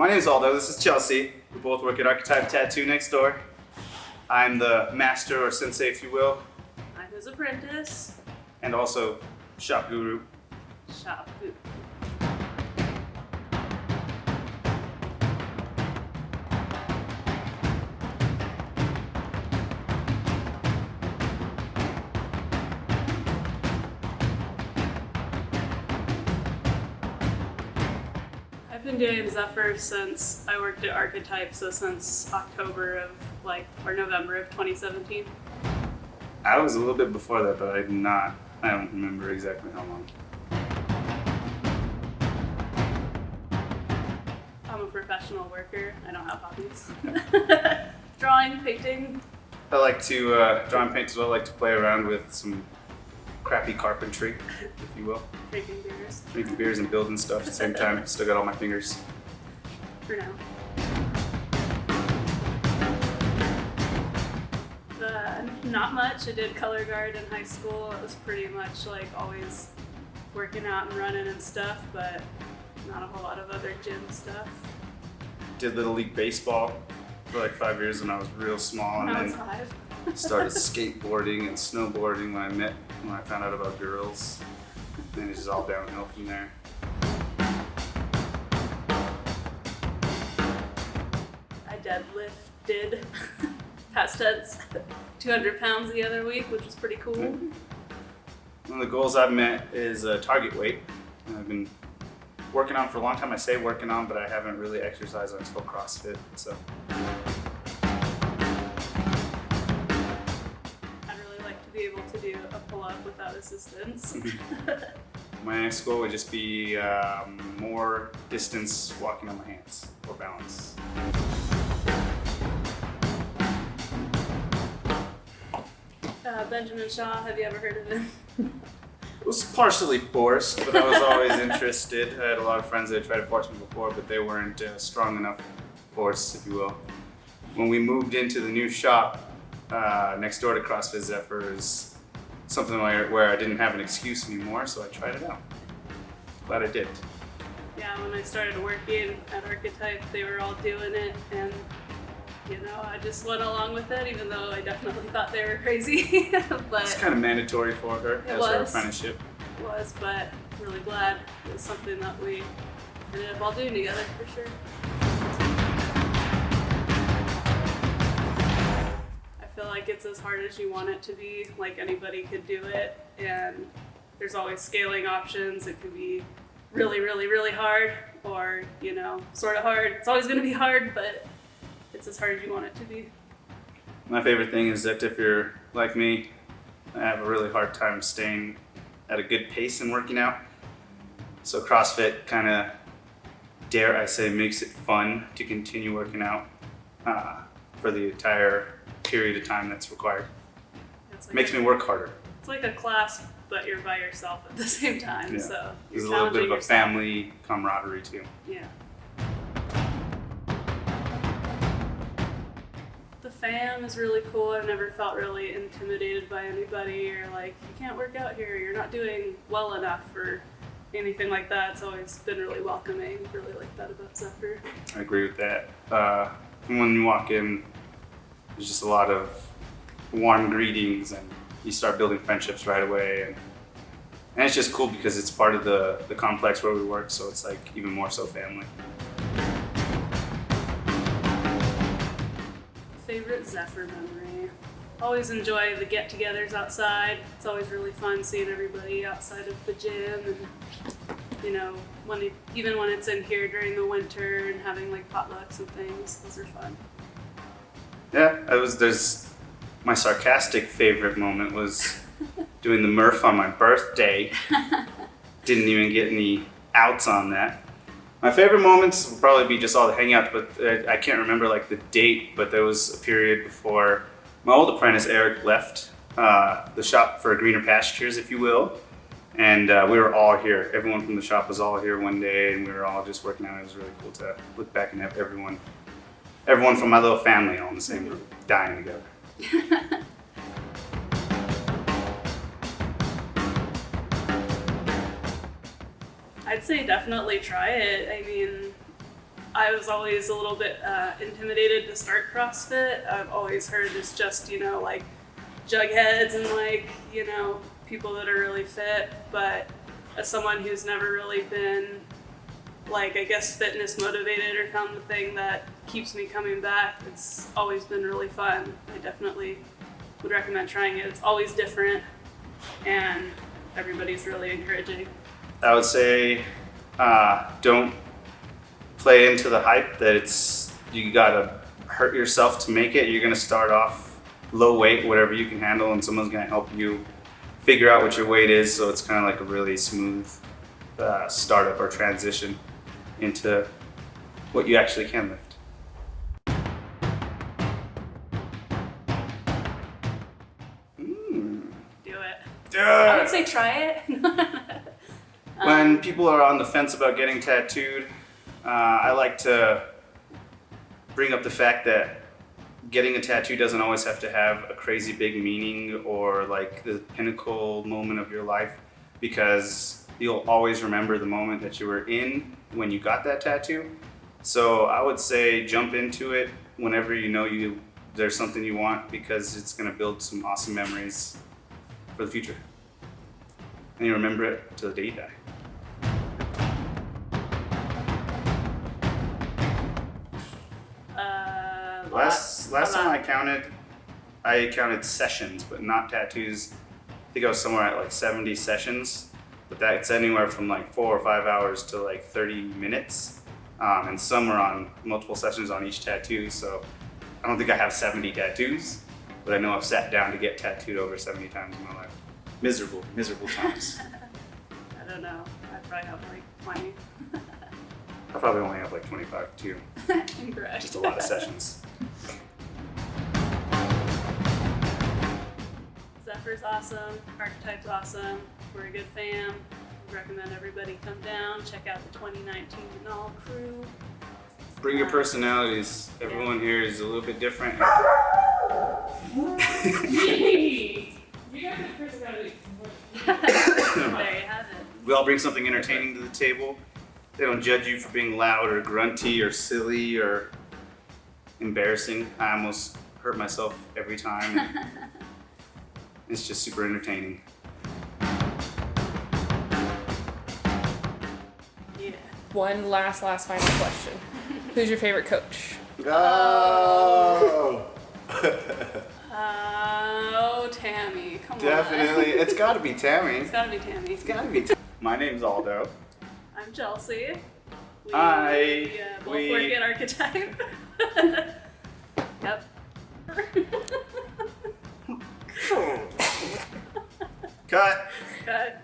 My name is Aldo, this is Chelsey. We both work at Archetype Tattoo next door. I'm the master or sensei, if you will. I'm his apprentice. And also shop guru. Shop guru. I've been doing Zephyr since I worked at Archetype, so since October of or November of 2017. I was a little bit before that, but I don't remember exactly how long. I'm a professional worker. I don't have hobbies. Drawing, painting. I like to draw and paint as well. I like to play around with some crappy carpentry, if you will. Drinking beers. Drinking beers and building stuff at the same time. Still got all my fingers. For now. Not much. I did color guard in high school. It was pretty much always working out and running and stuff, but not a whole lot of other gym stuff. Did Little League Baseball for 5 years when I was real small, and then started skateboarding and snowboarding when I found out about girls. And it's just all downhill from there. I deadlifted, past tense, 200 pounds the other week, which was pretty cool. One of the goals I've met is target weight. And I've been working on for a long time. I say working on, but I haven't really exercised until CrossFit. So I'd really like to be able to do a pull-up without assistance. my next goal would just be more distance walking on my hands or balance. Benjamin Shaw, have you ever heard of him? It was partially forced, but I was always interested. I had a lot of friends that had tried to force me before, but they weren't strong enough force, if you will. When we moved into the new shop next door to CrossFit, Zephyr is something where I didn't have an excuse anymore, so I tried it out. Glad I did. Yeah, when I started working at Archetype, they were all doing it, and I just went along with it, even though I definitely thought they were crazy. But it's kind of mandatory for her as her apprenticeship. It was, but I'm really glad it was something that we ended up all doing together for sure. I feel like it's as hard as you want it to be. Anybody could do it, and there's always scaling options. It could be really, really, really hard, or sort of hard. It's always going to be hard, but it's as hard as you want it to be. My favorite thing is that if you're like me, I have a really hard time staying at a good pace and working out. So CrossFit kind of, dare I say, makes it fun to continue working out for the entire period of time that's required. It makes me work harder. It's like a class, but you're by yourself at the same time. Yeah. So there's a little bit of a family camaraderie too. Yeah. The fam is really cool. I've never felt really intimidated by anybody or you can't work out here, you're not doing well enough or anything like that. It's always been really welcoming. Really like that about Zephyr. I agree with that. When you walk in, there's just a lot of warm greetings and you start building friendships right away. And it's just cool because it's part of the complex where we work, so it's even more so family. Favorite Zephyr memory. Always enjoy the get-togethers outside. It's always really fun seeing everybody outside of the gym, and even when it's in here during the winter and having potlucks and things. Those are fun. Yeah, there's my sarcastic favorite moment was doing the Murph on my birthday. Didn't even get any outs on that. My favorite moments would probably be just all the hangouts, but I can't remember the date, but there was a period before my old apprentice Eric left the shop for greener pastures, if you will. And we were all here. Everyone from the shop was all here one day, and we were all just working out. It was really cool to look back and have everyone from my little family all in the same room, dying together. I'd say definitely try it. I mean, I was always a little bit intimidated to start CrossFit. I've always heard it's just, like jugheads and like, people that are really fit. But as someone who's never really been like, I guess, fitness motivated or found the thing that keeps me coming back, it's always been really fun. I definitely would recommend trying it. It's always different and everybody's really encouraging. I would say don't play into the hype that you gotta hurt yourself to make it. You're gonna start off low weight, whatever you can handle, and someone's gonna help you figure out what your weight is, so it's kind of like a really smooth startup or transition into what you actually can lift. Do it. Yeah. I would say try it. When people are on the fence about getting tattooed, I like to bring up the fact that getting a tattoo doesn't always have to have a crazy big meaning or like the pinnacle moment of your life, because you'll always remember the moment that you were in when you got that tattoo. So I would say jump into it whenever there's something you want, because it's going to build some awesome memories for the future. And you remember it till the day you die. Last time I counted sessions, but not tattoos. I think I was somewhere at like 70 sessions, but that's anywhere from like 4 or 5 hours to like 30 minutes. And some are on multiple sessions on each tattoo, so I don't think I have 70 tattoos, but I know I've sat down to get tattooed over 70 times in my life. Miserable times. I don't know. I probably have like 20. I probably only have like 25 too. Incorrect. Just a lot of sessions. Zephyr's awesome. Archetype's awesome. We're a good fam. We recommend everybody come down, check out the 2019 Manal crew. Bring your personalities. Everyone here is a little bit different. Jeez! You got good personality. There you have it. We all bring something entertaining to the table. They don't judge you for being loud or grunty or silly or embarrassing. I almost hurt myself every time. It's just super entertaining. Yeah. One last final question. Who's your favorite coach? Go! Oh, Tammy, come on. Definitely. It's gotta be Tammy. It's gotta be Tammy. It's gotta be Tammy. My name's Aldo. I'm Chelsey. Hi. Both work at Archetype. Yep. Cut. Cut.